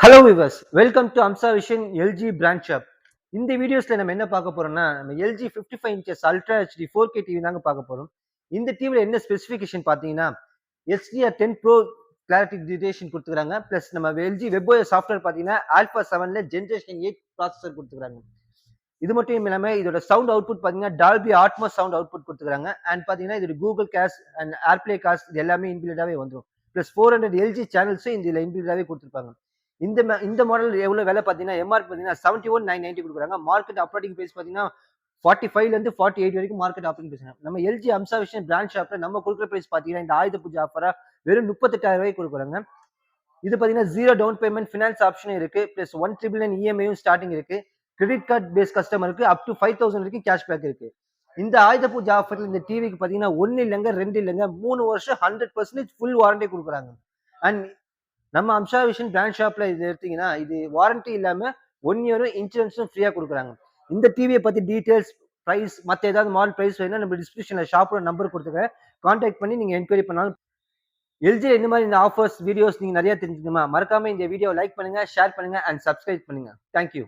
Hello viewers, welcome to Amsa Vision LG brand shop. இந்த வீடியோஸ்ல நம்ம என்ன பார்க்க போறோம்னா, நம்ம LG 55 inches ultra HD 4K TV தாங்க பார்க்க போறோம். இந்த டிவில என்ன ஸ்பெசிஃபிகேஷன் பார்த்தீங்கன்னா, HDR10 Pro கிளாரிட்டி டியூரேஷன் கொடுத்துக்கிறாங்க. பிளஸ் நம்ம எல்ஜி வெப்ஓஎஸ் சாஃப்ட்வேர் பார்த்தீங்கன்னா, ஆல்பா 7ல ஜெனரேஷன் 8 ப்ராசஸர் கொடுத்துக்கிறாங்க. இது மட்டும் இல்லாம இதோட சவுண்ட் அவுட்புட் பார்த்தீங்கன்னா, டால்பி அட்மாஸ் சவுண்ட் அவுட்புட் கொடுத்துக்கிறாங்க. அண்ட் பார்த்தீங்கன்னா, இதோட Google cast and AirPlay cast இது எல்லாமே இன்பில்டாவே வந்துரும். பிளஸ் 400 எல்ஜி சேனல்ஸும் இதுல இன்பில்டாவே கொடுத்துருப்பாங்க. இந்த மாடல் எவ்வளவு விலை பார்த்தீங்கன்னா, எம்ஆர்பி பார்த்தீங்கன்னா 71,990 கொடுக்குறாங்க. மார்க்கெட் ஆப்பரேட்டிங் பிரைஸ் பார்த்தீங்கன்னா 45ல இருந்து 48 வரைக்கும் மார்க்கெட் ஆப்பரேட்டிங் பிரைஸ். நம்ம எல்ஜி அம்சா விஷன் பிராண்ட் ஷாப்ல நம்ம கொடுக்குற பிரைஸ் பார்த்தீங்கன்னா, இந்த ஆயுத பூஜை ஆஃபரா வெறும் 38,000 ரூபாய்க்கு கொடுக்குறாங்க. இது பார்த்தீங்கன்னா 0 டவுன் பேமெண்ட் ஃபினான்ஸ் ஆப்ஷனும் இருக்கு. பிளஸ் 1,999 இஎம்ஐயும் ஸ்டார்டிங் இருக்கு. கிரெடிட் கார்டு பேஸ் கஸ்டமருக்கு அப் டு 5,000 வரைக்கும் கேஷ்பேக் இருக்கு. இந்த ஆயுத பூஜை ஆஃபர்ல இந்த டிவிக்கு பார்த்தீங்கன்னா 1 இல்லைங்க 2 இல்லைங்க 3 வருஷம் 100% ஃபுல் வாரண்டி கொடுக்குறாங்க. அண்ட் நம்ம அம்சா விஷன் பிராண்ட் ஷாப்ல இது எடுத்தீங்கன்னா இது வாரண்டி இல்லாம 1 இயரும் இன்சூரன்ஸும் ஃப்ரீயா கொடுக்குறாங்க. இந்த டிவியை பத்தி டீடைல்ஸ் பிரைஸ் மத்த ஏதாவது மாடல் பிரைஸ் வேணும்னா நம்ம டிஸ்கிரிப்ஷன்ல ஷாப்போட நம்பர் கொடுத்துருக்கேன். கான்டாக்ட் பண்ணி நீங்க என்கொயரி பண்ணாலும் எல்ஜி இந்த மாதிரி இந்த ஆஃபர்ஸ் வீடியோஸ் நீங்க நிறைய தெரிஞ்சுக்கணுமா மறக்காம இந்த வீடியோ லைக் பண்ணுங்க, ஷேர் பண்ணுங்க அண்ட் சப்ஸ்கிரைப் பண்ணுங்க. தேங்க்யூ.